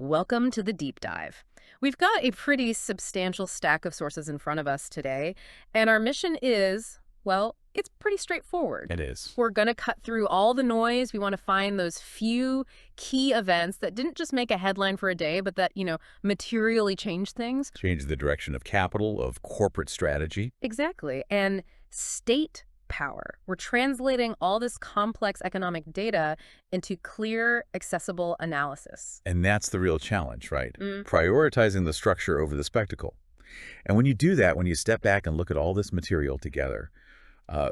Welcome to the deep dive. We've got a pretty substantial stack of sources in front of us today, and our mission is, well, it's pretty straightforward. It is. We're going to cut through all the noise. We want to find those few key events that didn't just make a headline for a day, but that, materially changed things. Change the direction of capital, of corporate strategy. Exactly. And state power. We're translating all this complex economic data into clear, accessible analysis. And that's the real challenge, right? Mm. Prioritizing the structure over the spectacle. And when you do that, when you step back and look at all this material together,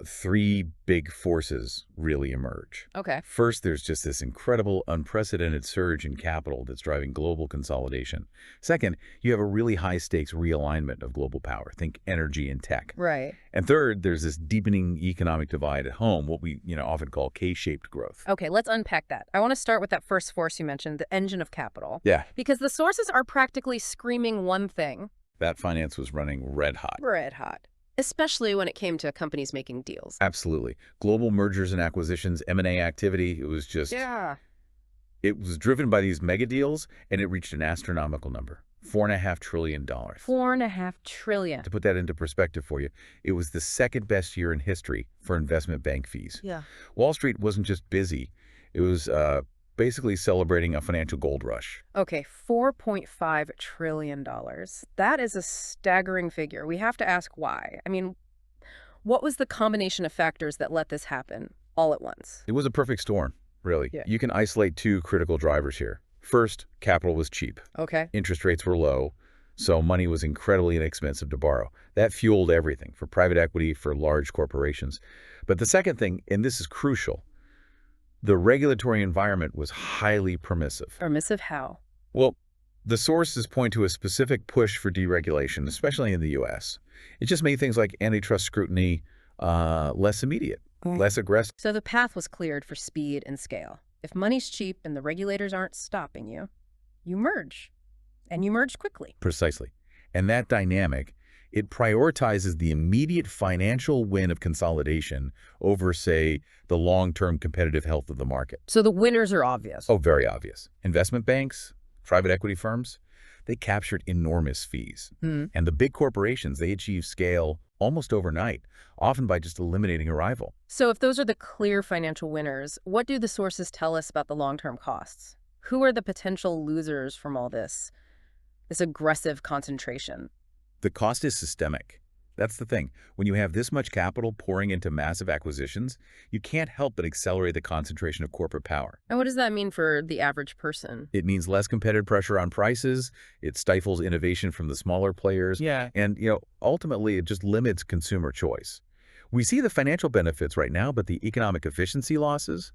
three big forces really emerge. Okay. First, there's just this incredible, unprecedented surge in capital that's driving global consolidation. Second, you have a really high-stakes realignment of global power. Think energy and tech. Right. And third, there's this deepening economic divide at home, what we often call K-shaped growth. Okay, let's unpack that. I want to start with that first force you mentioned, the engine of capital. Yeah. Because the sources are practically screaming one thing. That finance was running red hot. Red hot. Especially when it came to companies making deals. Absolutely. Global mergers and acquisitions, M&A activity, it was just... Yeah. It was driven by these mega deals, and it reached an astronomical number, $4.5 trillion. $4.5 trillion. To put that into perspective for you, it was the second best year in history for investment bank fees. Yeah. Wall Street wasn't just busy. It was basically celebrating a financial gold rush. Okay, $4.5 trillion. That is a staggering figure. We have to ask why. I mean, what was the combination of factors that let this happen all at once? It was a perfect storm, really. Yeah. You can isolate two critical drivers here. First, capital was cheap. Okay. Interest rates were low, so money was incredibly inexpensive to borrow. That fueled everything, for private equity, for large corporations. But the second thing, and this is crucial, the regulatory environment was highly permissive. Permissive how? Well, the sources point to a specific push for deregulation, especially in the U.S. It just made things like antitrust scrutiny less immediate, less aggressive. So the path was cleared for speed and scale. If money's cheap and the regulators aren't stopping you, you merge. And you merge quickly. Precisely. And that dynamic, it prioritizes the immediate financial win of consolidation over, say, the long-term competitive health of the market. So the winners are obvious. Oh, very obvious. Investment banks, private equity firms, they captured enormous fees. Hmm. And the big corporations, they achieved scale almost overnight, often by just eliminating a rival. So if those are the clear financial winners, what do the sources tell us about the long-term costs? Who are the potential losers from all this aggressive concentration? The cost is systemic. That's the thing. When you have this much capital pouring into massive acquisitions, you can't help but accelerate the concentration of corporate power. And what does that mean for the average person? It means less competitive pressure on prices. It stifles innovation from the smaller players. Yeah. And, ultimately, it just limits consumer choice. We see the financial benefits right now, but the economic efficiency losses,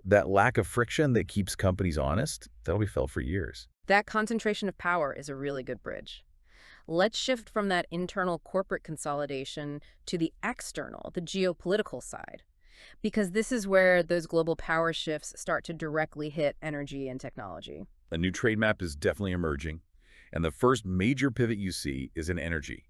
that lack of friction that keeps companies honest, that'll be felt for years. That concentration of power is a really good bridge. Let's shift from that internal corporate consolidation to the external, the geopolitical side, because this is where those global power shifts start to directly hit energy and technology. A new trade map is definitely emerging, and the first major pivot you see is in energy.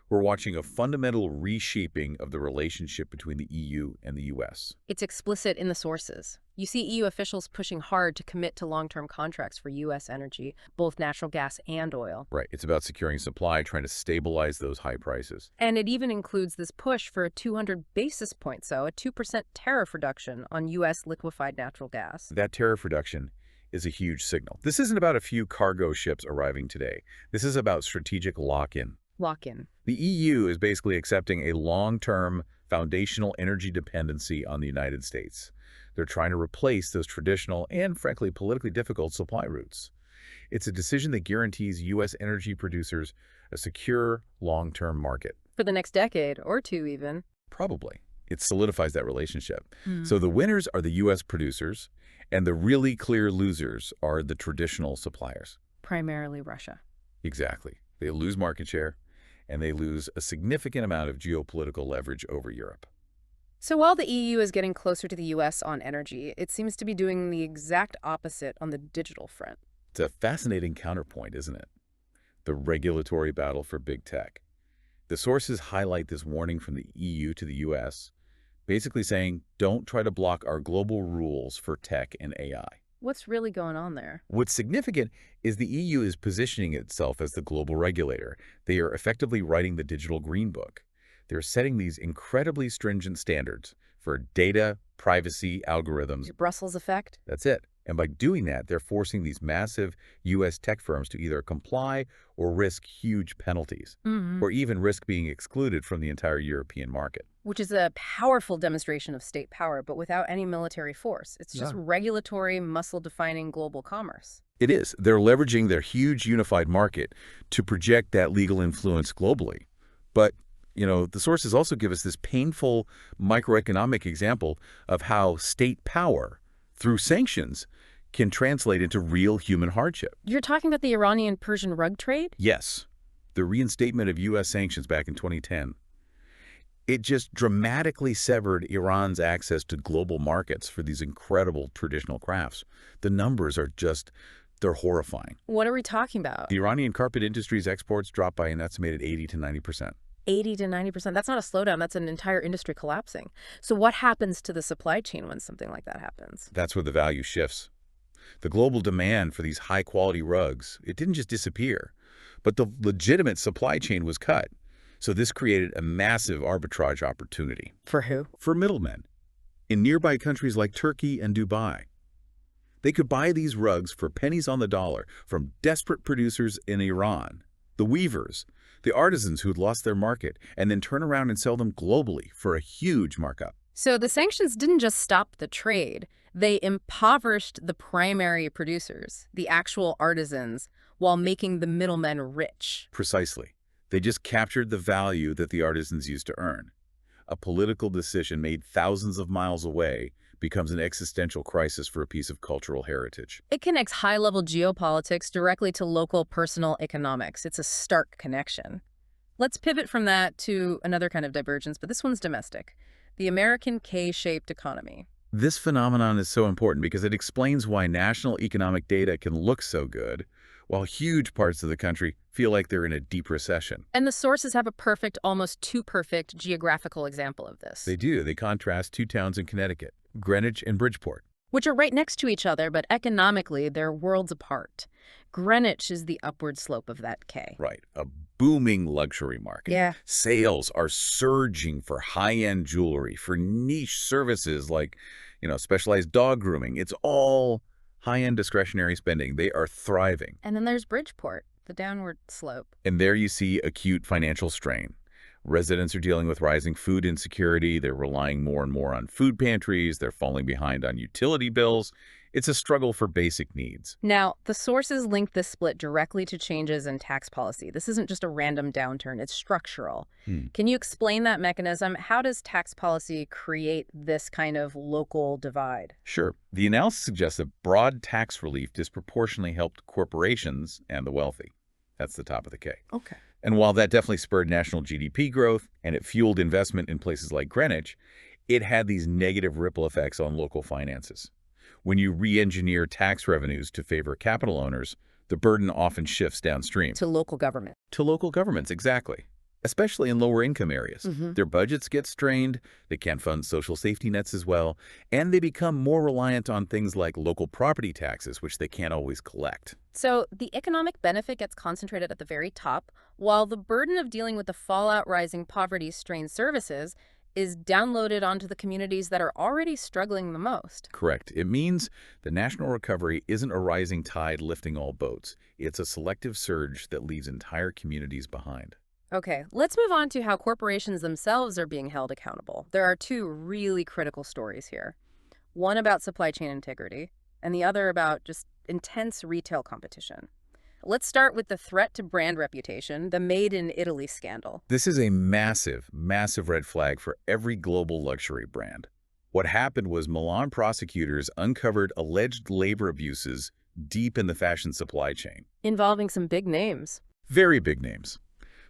We're watching a fundamental reshaping of the relationship between the EU and the US. It's explicit in the sources. You see EU officials pushing hard to commit to long-term contracts for US energy, both natural gas and oil. Right. It's about securing supply, trying to stabilize those high prices. And it even includes this push for a 200 basis points, so a 2% tariff reduction on US liquefied natural gas. That tariff reduction is a huge signal. This isn't about a few cargo ships arriving today. This is about strategic lock-in. Lock-in. The EU is basically accepting a long-term foundational energy dependency on the United States. They're trying to replace those traditional and, frankly, politically difficult supply routes. It's a decision that guarantees U.S. energy producers a secure, long-term market. For the next decade, or two even. Probably. It solidifies that relationship. So the winners are the U.S. producers, and the really clear losers are the traditional suppliers. Primarily Russia. Exactly. They lose market share, and they lose a significant amount of geopolitical leverage over Europe. So while the EU is getting closer to the US on energy, it seems to be doing the exact opposite on the digital front. It's a fascinating counterpoint, isn't it? The regulatory battle for big tech. The sources highlight this warning from the EU to the US, basically saying, don't try to block our global rules for tech and AI. What's really going on there? What's significant is the EU is positioning itself as the global regulator. They are effectively writing the digital green book. They're setting these incredibly stringent standards for data, privacy, algorithms. The Brussels effect? That's it. And by doing that, they're forcing these massive U.S. tech firms to either comply or risk huge penalties, or even risk being excluded from the entire European market. Which is a powerful demonstration of state power, but without any military force. It's just regulatory, muscle-defining global commerce. It is. They're leveraging their huge unified market to project that legal influence globally. But, the sources also give us this painful microeconomic example of how state power, through sanctions, can translate into real human hardship. You're talking about the Iranian-Persian rug trade? Yes. The reinstatement of U.S. sanctions back in 2010. It just dramatically severed Iran's access to global markets for these incredible traditional crafts. The numbers are they're horrifying. What are we talking about? The Iranian carpet industry's exports dropped by an estimated 80 to 90%. 80 to 90%. That's not a slowdown. That's an entire industry collapsing. So what happens to the supply chain when something like that happens? That's where the value shifts. The global demand for these high-quality rugs, it didn't just disappear, but the legitimate supply chain was cut. So this created a massive arbitrage opportunity. For who? For middlemen in nearby countries like Turkey and Dubai. They could buy these rugs for pennies on the dollar from desperate producers in Iran, the weavers, the artisans who'd lost their market, and then turn around and sell them globally for a huge markup. So the sanctions didn't just stop the trade. They impoverished the primary producers, the actual artisans, while making the middlemen rich. Precisely. They just captured the value that the artisans used to earn. A political decision made thousands of miles away becomes an existential crisis for a piece of cultural heritage. It connects high-level geopolitics directly to local personal economics. It's a stark connection. Let's pivot from that to another kind of divergence, but this one's domestic. The American K-shaped economy. This phenomenon is so important because it explains why national economic data can look so good, while huge parts of the country feel like they're in a deep recession. And the sources have a perfect, almost too perfect geographical example of this. They do. They contrast two towns in Connecticut, Greenwich and Bridgeport. Which are right next to each other, but economically, they're worlds apart. Greenwich is the upward slope of that K. Right. A booming luxury market. Yeah. Sales are surging for high-end jewelry, for niche services like, specialized dog grooming. It's all high-end discretionary spending. They are thriving. And then there's Bridgeport, the downward slope. And there you see acute financial strain. Residents are dealing with rising food insecurity. They're relying more and more on food pantries. They're falling behind on utility bills. It's a struggle for basic needs. Now, the sources link this split directly to changes in tax policy. This isn't just a random downturn. It's structural. Can you explain that mechanism? How does tax policy create this kind of local divide? Sure. The analysis suggests that broad tax relief disproportionately helped corporations and the wealthy. That's the top of the K. Okay. And while that definitely spurred national GDP growth and it fueled investment in places like Greenwich, it had these negative ripple effects on local finances. When you re-engineer tax revenues to favor capital owners, the burden often shifts downstream. To local government. To local governments, exactly. Especially in lower income areas. Their budgets get strained, they can't fund social safety nets as well, and they become more reliant on things like local property taxes, which they can't always collect. So the economic benefit gets concentrated at the very top, while the burden of dealing with the fallout rising poverty-strained services is downloaded onto the communities that are already struggling the most. Correct. It means the national recovery isn't a rising tide lifting all boats. It's a selective surge that leaves entire communities behind. Okay, let's move on to how corporations themselves are being held accountable. There are two really critical stories here. One about supply chain integrity, and the other about just intense retail competition. Let's start with the threat to brand reputation, the Made in Italy scandal. This is a massive, massive red flag for every global luxury brand. What happened was Milan prosecutors uncovered alleged labor abuses deep in the fashion supply chain. Involving some big names. Very big names.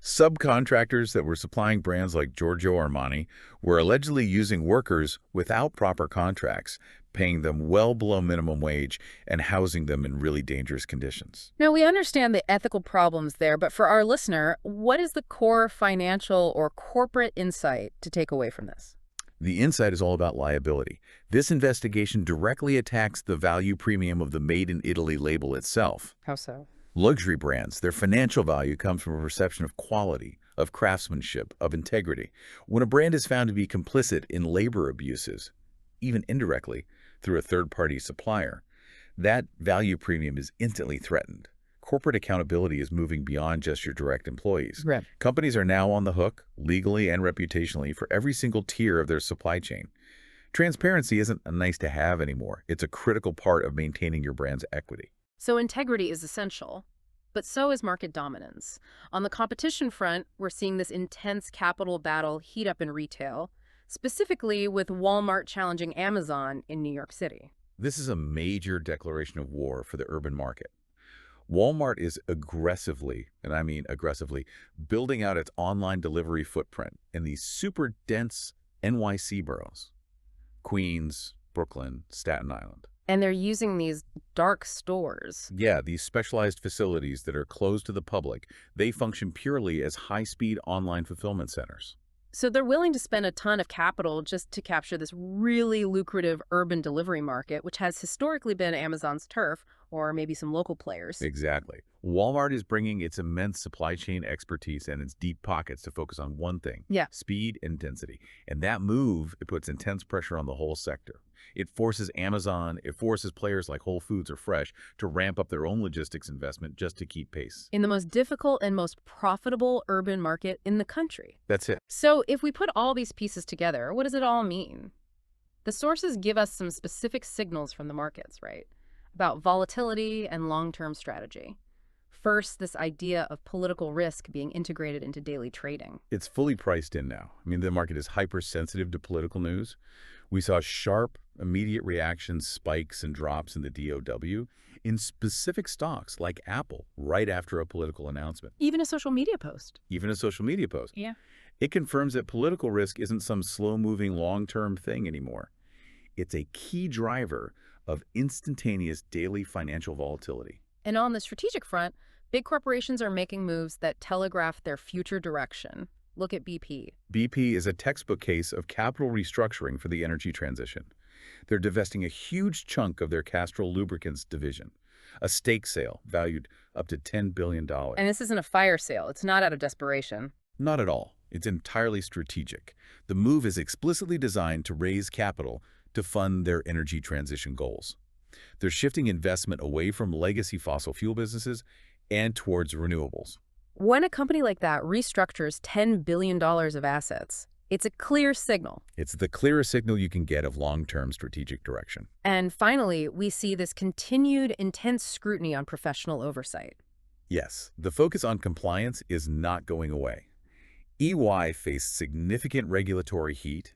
Subcontractors that were supplying brands like Giorgio Armani were allegedly using workers without proper contracts, paying them well below minimum wage and housing them in really dangerous conditions. Now, we understand the ethical problems there, but for our listener, what is the core financial or corporate insight to take away from this? The inside is all about liability. This investigation directly attacks the value premium of the Made in Italy label itself. How so? Luxury brands, their financial value comes from a perception of quality, of craftsmanship, of integrity. When a brand is found to be complicit in labor abuses, even indirectly through a third-party supplier, that value premium is instantly threatened. Corporate accountability is moving beyond just your direct employees. Right. Companies are now on the hook, legally and reputationally, for every single tier of their supply chain. Transparency isn't a nice-to-have anymore. It's a critical part of maintaining your brand's equity. So integrity is essential, but so is market dominance. On the competition front, we're seeing this intense capital battle heat up in retail, specifically with Walmart challenging Amazon in New York City. This is a major declaration of war for the urban market. Walmart is aggressively, and I mean aggressively, building out its online delivery footprint in these super dense NYC boroughs: Queens, Brooklyn, Staten Island. And they're using these dark stores. Yeah, these specialized facilities that are closed to the public, they function purely as high-speed online fulfillment centers. So they're willing to spend a ton of capital just to capture this really lucrative urban delivery market, which has historically been Amazon's turf, or maybe some local players. Exactly. Walmart is bringing its immense supply chain expertise and its deep pockets to focus on one thing: Yeah. speed and density. And that move, it puts intense pressure on the whole sector. It forces Amazon, it forces players like Whole Foods or Fresh to ramp up their own logistics investment just to keep pace. In the most difficult and most profitable urban market in the country. That's it. So if we put all these pieces together, what does it all mean? The sources give us some specific signals from the markets, right? About volatility and long-term strategy. First, this idea of political risk being integrated into daily trading. It's fully priced in now. I mean, the market is hypersensitive to political news. We saw sharp, immediate reactions, spikes and drops in the DOW in specific stocks like Apple right after a political announcement. Even a social media post. Even a social media post. Yeah. It confirms that political risk isn't some slow-moving, long-term thing anymore. It's a key driver of instantaneous daily financial volatility. And on the strategic front, big corporations are making moves that telegraph their future direction. Look at BP. BP is a textbook case of capital restructuring for the energy transition. They're divesting a huge chunk of their Castrol Lubricants division, a stake sale valued up to $10 billion. And this isn't a fire sale. It's not out of desperation. Not at all. It's entirely strategic. The move is explicitly designed to raise capital to fund their energy transition goals. They're shifting investment away from legacy fossil fuel businesses and towards renewables. When a company like that restructures $10 billion of assets, it's a clear signal. It's the clearest signal you can get of long-term strategic direction. And finally, we see this continued intense scrutiny on professional oversight. Yes, the focus on compliance is not going away. EY faced significant regulatory heat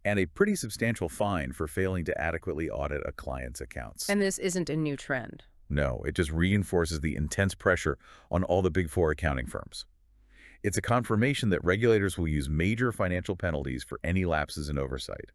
and a pretty substantial fine for failing to adequately audit a client's accounts. And this isn't a new trend. No, it just reinforces the intense pressure on all the Big Four accounting firms. It's a confirmation that regulators will use major financial penalties for any lapses in oversight.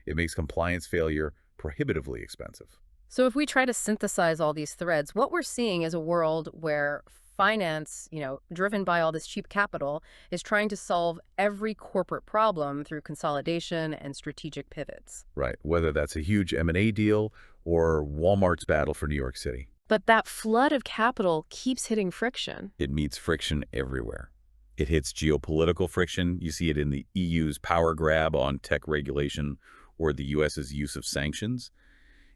It makes compliance failure prohibitively expensive. So if we try to synthesize all these threads, what we're seeing is a world where finance, driven by all this cheap capital, is trying to solve every corporate problem through consolidation and strategic pivots. Right, whether that's a huge M&A deal or Walmart's battle for New York City. But that flood of capital keeps hitting friction. It meets friction everywhere. It hits geopolitical friction. You see it in the EU's power grab on tech regulation or the US's use of sanctions.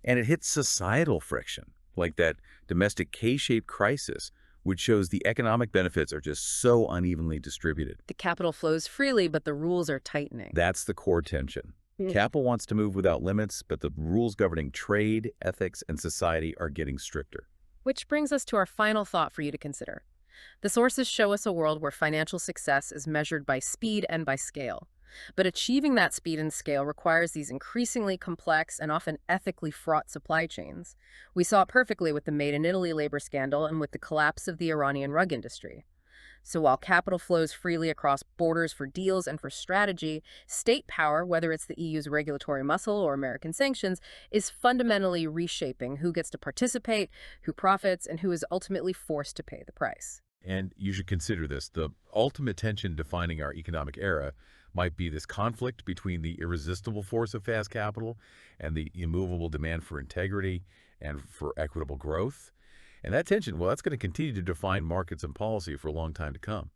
And it hits societal friction, like that domestic K-shaped crisis, which shows the economic benefits are just so unevenly distributed. The capital flows freely, but the rules are tightening. That's the core tension. Capital wants to move without limits, but the rules governing trade, ethics, and society are getting stricter. Which brings us to our final thought for you to consider. The sources show us a world where financial success is measured by speed and by scale. But achieving that speed and scale requires these increasingly complex and often ethically fraught supply chains. We saw it perfectly with the Made in Italy labor scandal and with the collapse of the Iranian rug industry. So while capital flows freely across borders for deals and for strategy, state power, whether it's the EU's regulatory muscle or American sanctions, is fundamentally reshaping who gets to participate, who profits, and who is ultimately forced to pay the price. And you should consider this, the ultimate tension defining our economic era might be this conflict between the irresistible force of fast capital and the immovable demand for integrity and for equitable growth. And that tension, well, that's going to continue to define markets and policy for a long time to come.